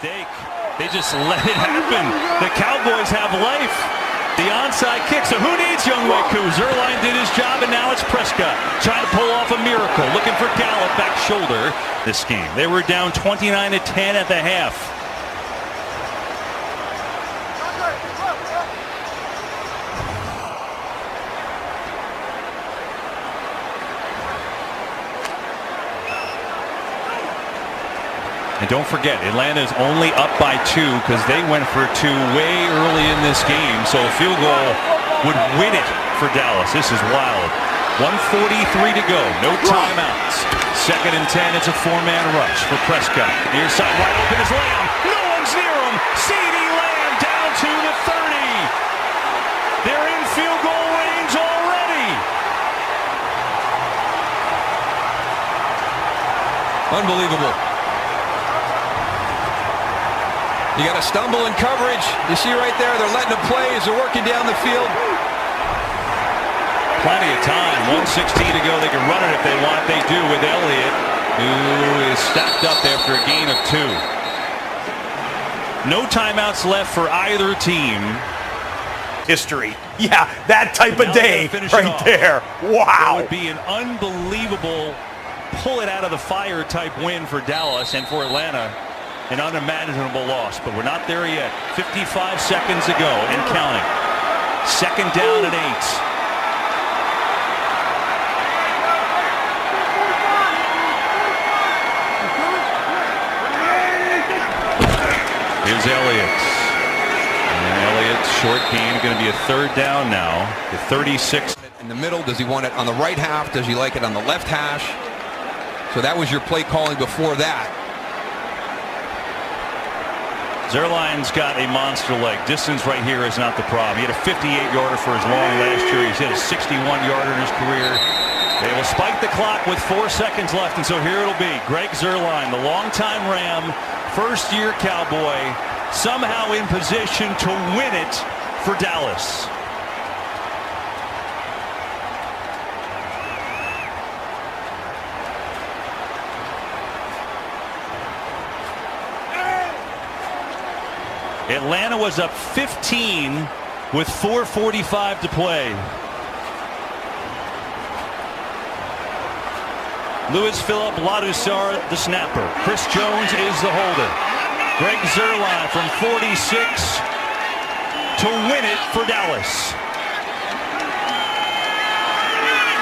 mistake. They just let it happen. The Cowboys have life. The onside kick. So who needs Younghoe Koo? Zuerlein did his job, and now it's Prescott trying to pull off a miracle. Looking for Gallup back shoulder this game. They were down 29-10 at the half. And don't forget, Atlanta's only up by 2 because they went for 2 way early in this game. So a field goal would win it for Dallas. This is wild. 1:43 to go. No timeouts. 2nd and 10. It's a 4-man rush for Prescott. Near side wide open is Lamb. No one's near him. CeeDee Lamb down to the 30. They're in field goal range already. Unbelievable. You got to stumble in coverage. You see right there, they're letting them play as they're working down the field. Plenty of time. 1:16 to go. They can run it if they want. They do with Elliott, who is stacked up after a gain of 2. No timeouts left for either team. History. Yeah, that type of day right there. Wow. It would be an unbelievable pull it out of the fire type win for Dallas, and for Atlanta an unimaginable loss, but we're not there yet. 55 seconds to go and counting. 2nd down and 8. Here's Elliott. And Elliott's short gain, going to be a 3rd down now. The 36. In the middle, does he want it on the right half? Does he like it on the left hash? So that was your play calling before that. Zuerlein's got a monster leg. Distance right here is not the problem. He had a 58-yarder for his long last year. He's hit a 61-yarder in his career. They will spike the clock with 4 seconds left, and so here it'll be. Greg Zuerlein, the longtime Ram, first-year Cowboy, somehow in position to win it for Dallas. Atlanta was up 15 with 4:45 to play. Louis Philippe Ladouceur, the snapper. Chris Jones is the holder. Greg Zuerlein from 46 to win it for Dallas.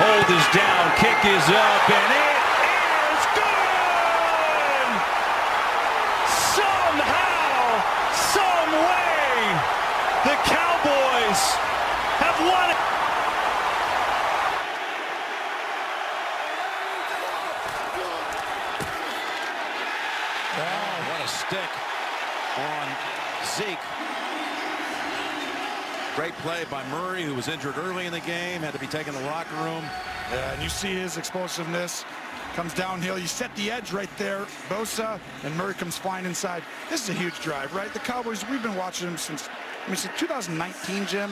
Hold is down, kick is up, and it is good! Somehow, some way, the Cowboys have won it. Oh, what a stick on Zeke. Great play by Murray, who was injured early in the game, had to be taken to the locker room. Yeah, and you see his explosiveness. Comes downhill. You set the edge right there. Bosa and Murray comes flying inside. This is a huge drive, right? The Cowboys, we've been watching them since 2019, Jim.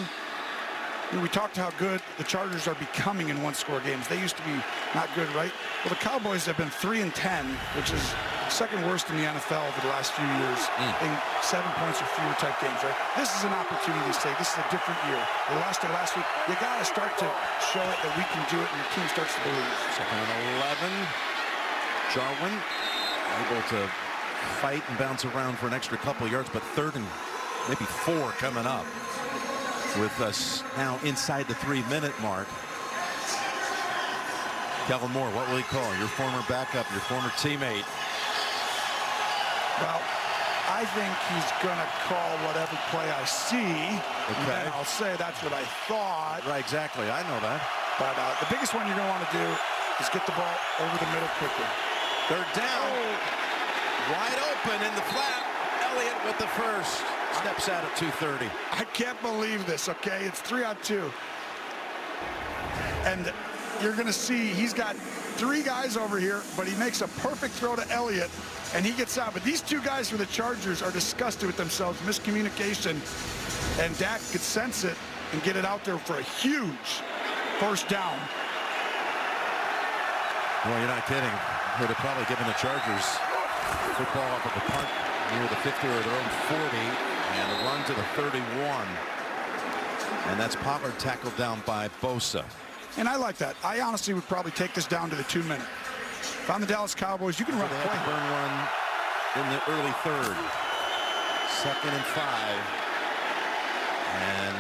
We talked how good the Chargers are becoming in one-score games. They used to be not good, right? Well, the Cowboys have been 3-10, which is second worst in the NFL over the last few years in 7 points or fewer type games, right? This is an opportunity to say this is a different year. They lost it last week. You got to start to show it that we can do it, and your team starts to believe. 2nd and 11. Jarwin able to fight and bounce around for an extra couple yards, but 3rd and maybe 4 coming up. With us now inside the 3-minute mark. Kellen Moore, what will he call? Your former backup, your former teammate. Well, I think he's going to call whatever play I see. Okay. And I'll say that's what I thought. Right, exactly. I know that. But the biggest one you're going to want to do is get the ball over the middle quickly. 3rd down. Wide open in the flat. Elliott with the first. Steps out at 2:30. I can't believe this, okay? It's 3-on-2. And you're going to see he's got 3 guys over here, but he makes a perfect throw to Elliott, and he gets out. But these 2 guys for the Chargers are disgusted with themselves. Miscommunication. And Dak could sense it and get it out there for a huge 1st down. Well, you're not kidding. Would have probably given the Chargers football off of a punt near the 50 or their own 40, and a run to the 31. And that's Pollard tackled down by Bosa. And I like that. I honestly would probably take this down to the 2-minute. If I'm the Dallas Cowboys, you can run They a have play. to burn one in the early third. 2nd and 5. And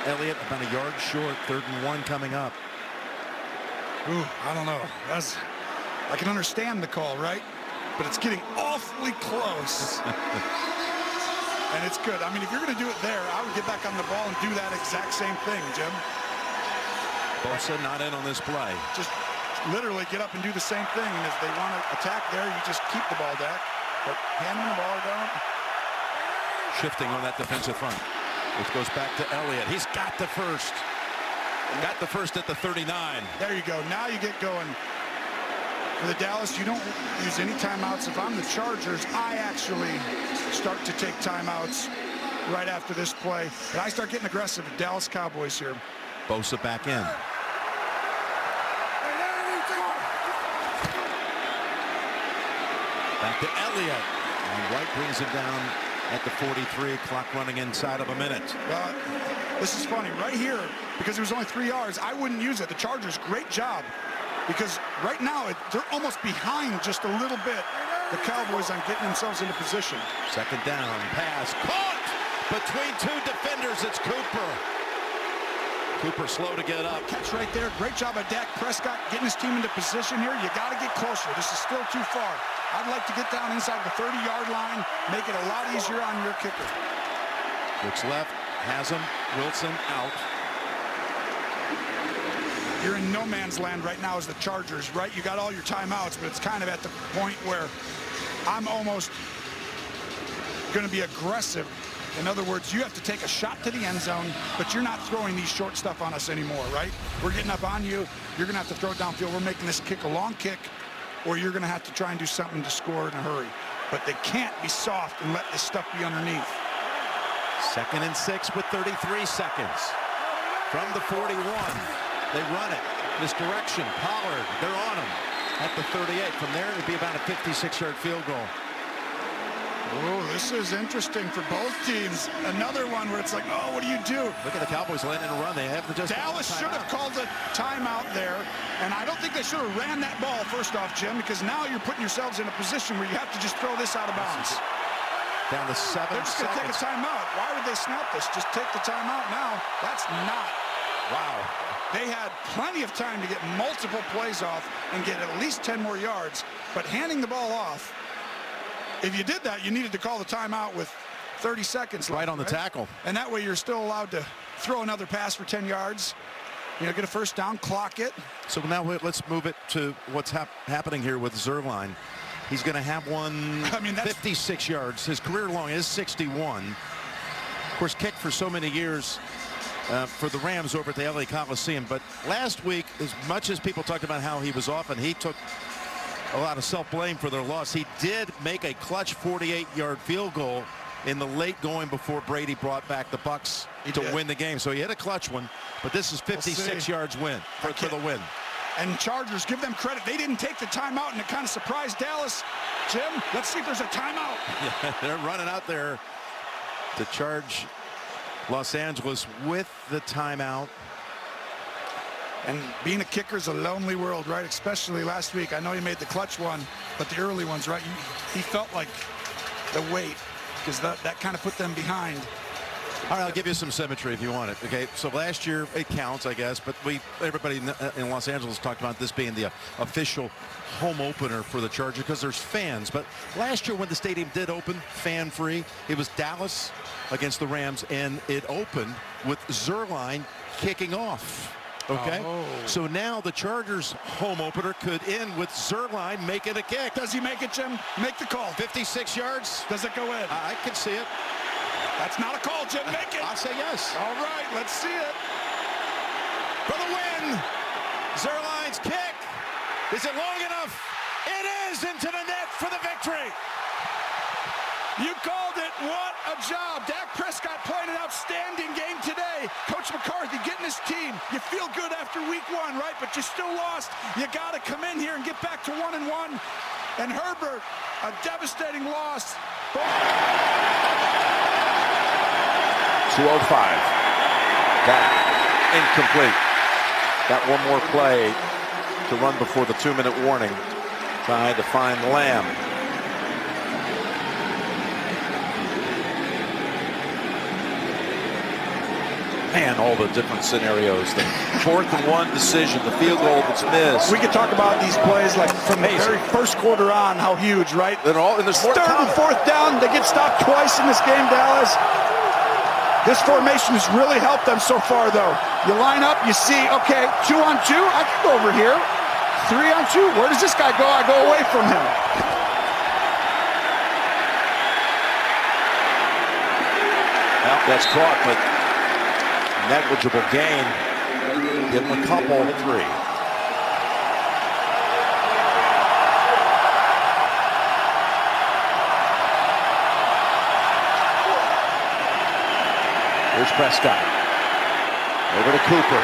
Elliott about a yard short. 3rd and 1 coming up. Ooh, I don't know. I can understand the call, right? But it's getting awfully close. And it's good. I mean, if you're going to do it there, I would get back on the ball and do that exact same thing, Jim. Bosa not in on this play. Just literally get up and do the same thing. And if they want to attack there, you just keep the ball, Dak. But hand them the ball down. Shifting on that defensive front. Which goes back to Elliott. He's got the first. Got the first at the 39. There you go. Now you get going. For the Dallas, you don't use any timeouts. If I'm the Chargers, I actually start to take timeouts right after this play. And I start getting aggressive at Dallas Cowboys here. Bosa back in. Back to Elliott. And White brings him down at the 43. Clock running inside of a minute. This is funny. Right here, because it was only 3 yards, I wouldn't use it. The Chargers, great job. Because right now, they're almost behind just a little bit. The Cowboys on getting themselves into position. 2nd down. Pass. Caught between 2 defenders. It's Cooper. Cooper slow to get up. Catch right there. Great job by Dak Prescott getting his team into position here. You got to get closer. This is still too far. I'd like to get down inside the 30-yard line, make it a lot easier on your kicker. Looks left. Has him. Wilson out. You're in no man's land right now as the Chargers, right? You got all your timeouts, but it's kind of at the point where I'm almost going to be aggressive. In other words, you have to take a shot to the end zone, but you're not throwing these short stuff on us anymore, right? We're getting up on you. You're going to have to throw it downfield. We're making this kick a long kick, or you're going to have to try and do something to score in a hurry. But they can't be soft and let this stuff be underneath. 2nd and 6 with 33 seconds. From the 41. They run it. Misdirection. Pollard. They're on him at the 38. From there, it would be about a 56-yard field goal. Oh, this is interesting for both teams. Another one where it's like, oh, what do you do? Look at the Cowboys landing a run. They have to just. Dallas should have called a timeout there, and I don't think they should have ran that ball first off, Jim, because now you're putting yourselves in a position where you have to just throw this out of bounds. Down to 7 They're just going to take a timeout. Why would they snap this? Just take the timeout now. That's not. Wow. They had plenty of time to get multiple plays off and get at least 10 more yards, but handing the ball off, if you did that, you needed to call the timeout with 30 seconds left. Right on the tackle. And that way you're still allowed to throw another pass for 10 yards, get a first down, clock it. So now let's move it to what's happening here with Zuerlein. He's going to have one 56 yards. His career long is 61. Of course, kicked for so many years for the Rams over at the LA Coliseum. But last week, as much as people talked about how he was off and he took a lot of self-blame for their loss, he did make a clutch 48-yard field goal in the late going before Brady brought back the Bucs to win the game. So he hit a clutch one, but this is 56 yards win for the win. And Chargers, give them credit. They didn't take the timeout, and it kind of surprised Dallas. Jim, let's see if there's a timeout. Yeah, they're running out there to charge Los Angeles with the timeout. And being a kicker is a lonely world, right? Especially last week. I know he made the clutch one, but the early ones, right? He felt like the weight, because that kind of put them behind. All right, I'll give you some symmetry if you want it. Okay, so last year it counts, I guess, but everybody in Los Angeles talked about this being the official home opener for the Chargers because there's fans. But last year when the stadium did open fan-free, it was Dallas against the Rams, and it opened with Zuerlein kicking off. Okay, so now the Chargers home opener could end with Zuerlein making a kick. Does he make it, Jim? Make the call. 56 yards. Does it go in? I can see it. That's not a call, Jim. Make it. I'll say yes. All right, let's see it. For the win. Zuerlein's kick. Is it long enough? It is into the net for the victory. You called it. What a job. Dak Prescott playing an outstanding game today. Coach McCarthy getting his team. You feel good after week one, right? But you still lost. You got to come in here and get back to 1-1. and Herbert, a devastating loss. 2:05. Dak, incomplete. Got one more play to run before the 2-minute warning. Trying to find Lamb. Man, all the different scenarios. The 4th-and-1 decision, the field goal that's missed. We could talk about these plays like from the very first quarter on, how huge, right? Then all in this 3rd and 4th down, they get stopped twice in this game, Dallas. This formation has really helped them so far, though. You line up, you see, okay, 2-on-2, I can go over here. 3-on-2, where does this guy go? I go away from him. Well, that's caught, but negligible gain. Give him a couple, 3. Here's Prescott. Over to Cooper.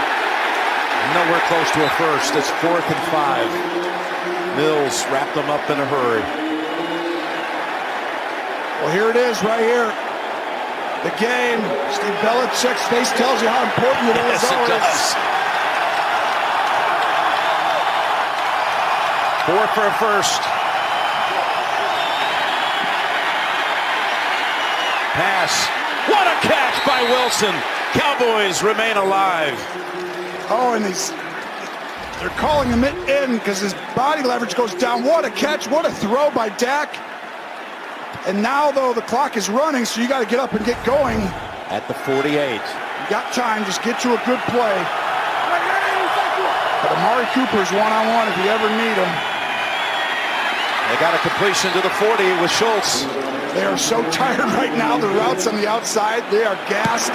Nowhere close to a first. It's 4th and 5. Mills wrapped them up in a hurry. Well, here it is right here. The game. Steve Belichick's face tells you how important it is. Yes, it does. 4 for a first. Pass. What a catch by Wilson. Cowboys remain alive. Oh, and they're calling him in because his body leverage goes down. What a catch. What a throw by Dak. And now, though, the clock is running, so you got to get up and get going. At the 48. You got time. Just get to a good play. But Amari Cooper's one-on-one if you ever need him. They got a completion to the 40 with Schultz. They are so tired right now. The routes on the outside, they are gassed.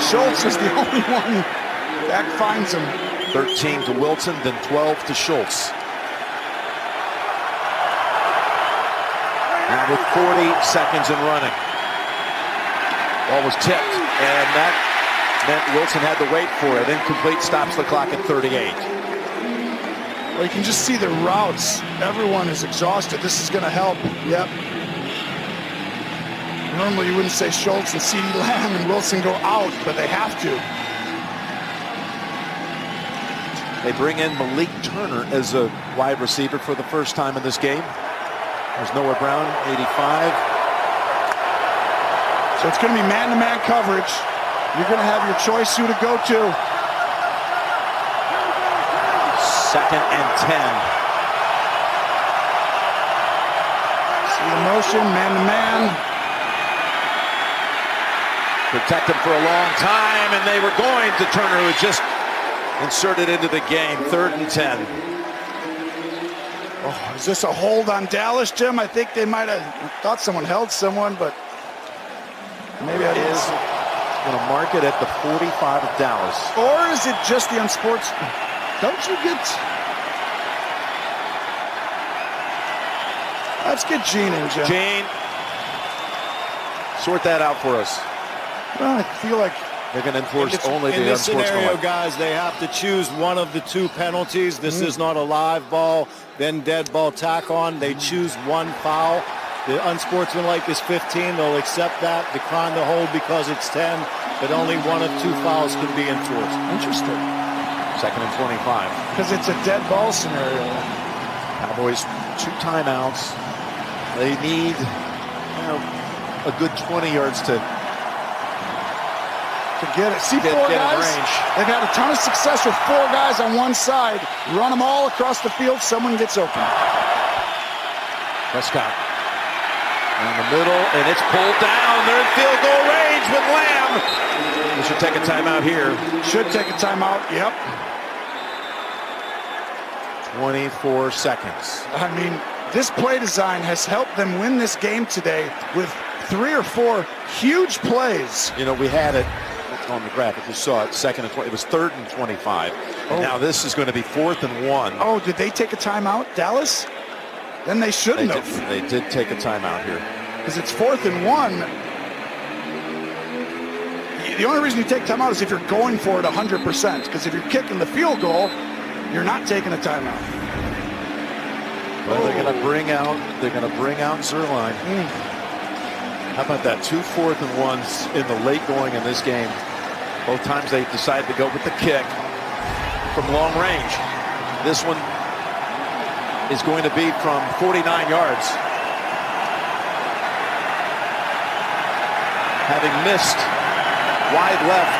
Schultz is the only one. Dak finds him. 13 to Wilson, then 12 to Schultz. Now with 40 seconds and running. Ball was tipped, and that meant Wilson had to wait for it. Incomplete, stops the clock at 38. Well, you can just see the routes. Everyone is exhausted. This is going to help. Yep. Normally you wouldn't say Schultz and CeeDee Lamb and Wilson go out, but they have to. They bring in Malik Turner as a wide receiver for the first time in this game. There's Noah Brown, 85. So it's going to be man-to-man coverage. You're going to have your choice who to go to. 2nd and 10. See the motion, man-to-man. Protect him for a long time, and they were going to Turner, who had just inserted into the game. 3rd and 10. Oh, is this a hold on Dallas, Jim? I think they might have thought someone held someone, but maybe it is. Going to mark it at the 45 of Dallas. Or is it just the unsports? Don't you get... Let's get Gene in, Jim. Gene, sort that out for us. Well, I feel like they're going to enforce only the in this unsportsmanlike. scenario, guys, they have to choose one of the 2 penalties. This is not a live ball, then dead ball tack on. They choose one foul. The unsportsmanlike is 15. They'll accept that, decline the hold because it's 10, but only one of 2 fouls can be enforced. interesting. 2nd and 25. Because it's a dead ball scenario. Cowboys 2 timeouts. They need a good 20 yards to get it. See, get 4 in guys. range. They've had a ton of success with 4 guys on one side. Run them all across the field. Someone gets open. Prescott in the middle, and it's pulled down. They're in field goal range with Lamb. They should take a timeout here. Should take a timeout. Yep. 24 seconds. I mean, this play design has helped them win this game today with 3 or 4 huge plays. You know, we had it on the graphic. You saw it, 2nd and 20. It was 3rd and 25. And now this is going to be 4th and 1. Oh, did they take a timeout, Dallas? Then they shouldn't have. They did take a timeout here. Because it's 4th and 1. The only reason you take timeout is if you're going for it 100%. Because if you're kicking the field goal, you're not taking a timeout. Well, they're going to bring out Zerline. How about that? 2 4th and 1s in the late going in this game. Both times they decided to go with the kick from long range. This one is going to be from 49 yards. Having missed wide left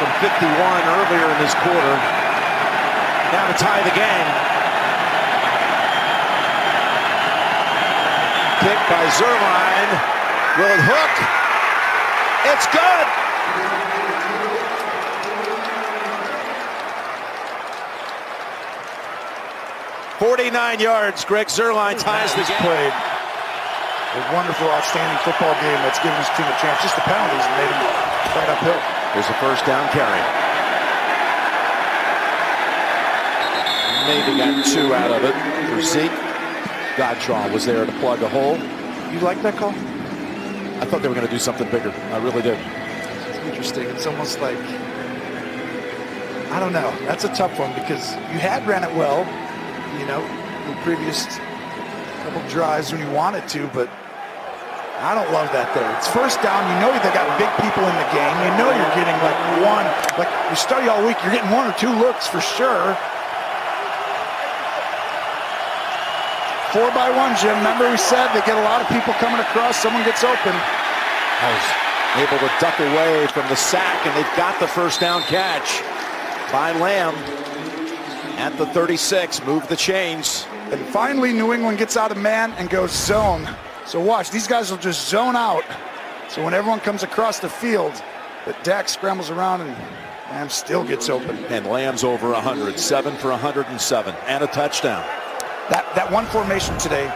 from 51 earlier in this quarter. Now to tie the game. Kick by Zerline. Will it hook? It's good. "49 yards. Greg Zerline ties the game." Played a wonderful, outstanding football game that's given his team a chance. Just the penalties made him right uphill. Here's a first down carry. Maybe got 2 out of it for Zeke. Godshaw was there to plug a hole. You like that call? I thought they were going to do something bigger. I really did. It's interesting. It's almost like, I don't know. That's a tough one because you had ran it well, you know, the previous couple drives when you wanted to, but I don't love that there. It's first down. You know they got big people in the game. You know you're getting like you study all week, you're getting 1 or 2 looks for sure. 4-by-1, Jim. Remember we said they get a lot of people coming across. Someone gets open. I was able to duck away from the sack, and they've got the first down catch by Lamb at the 36. Move the chains. And finally, New England gets out of man and goes zone. So watch, these guys will just zone out. So when everyone comes across the field, but Dak scrambles around and Lamb still gets open. And Lamb's over 100, 7 for 107, and a touchdown. That one formation today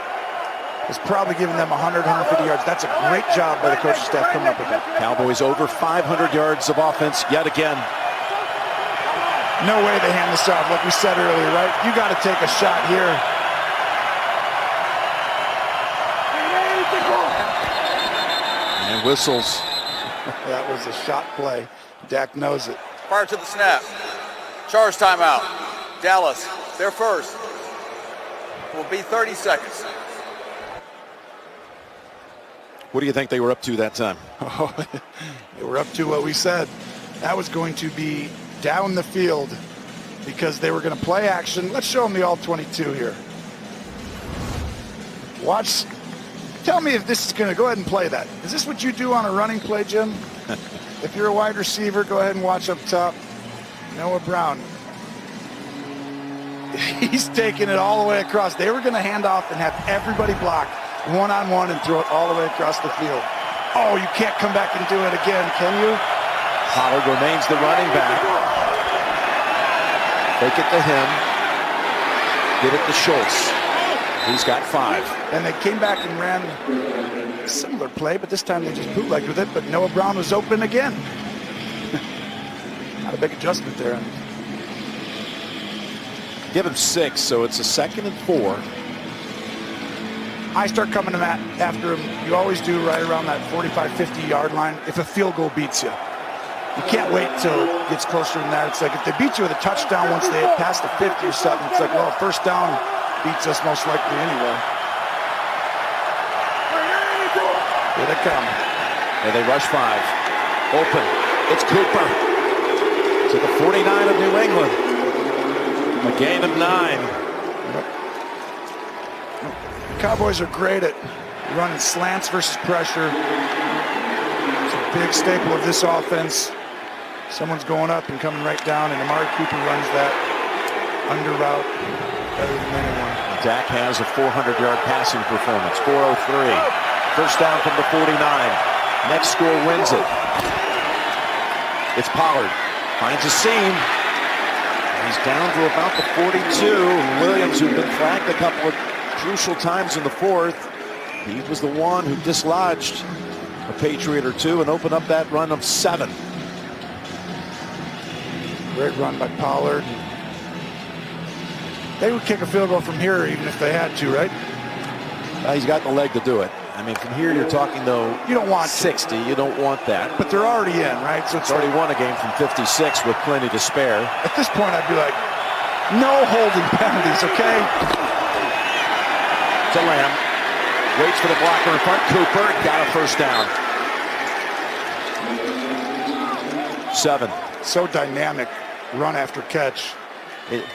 is probably giving them 100, 150 yards. That's a great job by the coaching staff coming up with that. Cowboys over 500 yards of offense yet again. No way they hand this off, like we said earlier, right? You got to take a shot here. And whistles. That was a shot play. Dak knows it. Prior to the snap, charge timeout. Dallas, they're first. Will be 30 seconds. What do you think they were up to that time? Oh, they were up to what we said. That was going to be down the field because they were going to play action. Let's show them the all-22 here. Watch. Tell me if this is going to go ahead and play that. Is this what you do on a running play, Jim? If you're a wide receiver, go ahead and watch up top. Noah Brown. He's taking it all the way across. They were going to hand off and have everybody block one-on-one and throw it all the way across the field. Oh, you can't come back and do it again, can you? Pollard remains the running back. Fake it to him. Get it to Schultz. He's got 5. And they came back and ran a similar play, but this time they just bootlegged with it, but Noah Brown was open again. Not a big adjustment there. Give him 6, so it's a 2nd and 4. I start coming to Matt after him. You always do right around that 45, 50-yard line if a field goal beats you. You can't wait till it gets closer than that. It's like if they beat you with a touchdown once they hit past the 50 or something, it's like, well, first down beats us most likely anyway. Here they come. And they rush 5. Open. It's Cooper to the 49 of New England. A gain of 9. The Cowboys are great at running slants versus pressure. It's a big staple of this offense. Someone's going up and coming right down, and Amari Cooper runs that under route better than anyone. Dak has a 400-yard passing performance, 403. First down from the 49. Next score wins it. It's Pollard. Finds a seam. He's down to about the 42. Williams, who'd been flagged a couple of crucial times in the 4th, he was the one who dislodged a Patriot or 2 and opened up that run of 7. Great run by Pollard. They would kick a field goal from here even if they had to, right? He's got the leg to do it. I mean, from here you're talking, though, you don't want 60. You don't want that. But they're already in, right? So it's already won a game from 56 with plenty to spare. At this point, I'd be like, No holding penalties, okay? To Lamb. Waits for the blocker in front. Cooper got a first down. 7. So dynamic, run after catch.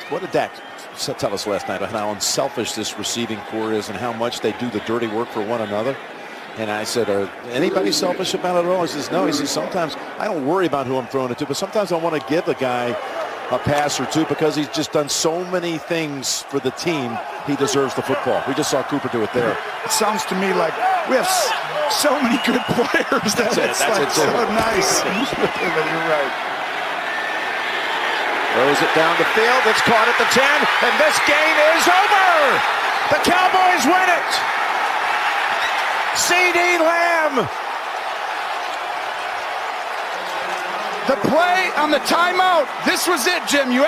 What did Dak tell us last night about how unselfish this receiving core is and how much they do the dirty work for one another? And I said, are anybody selfish about it at all? He says, no. He says, sometimes I don't worry about who I'm throwing it to, but sometimes I want to give a guy a pass or two because he's just done so many things for the team. He deserves the football. We just saw Cooper do it there. It sounds to me like we have so many good players that it's like so nice. You're right. Throws it down the field. It's caught at the 10, and this game is over. The Cowboys win it. C.D. Lamb. The play on the timeout. This was it, Jim. You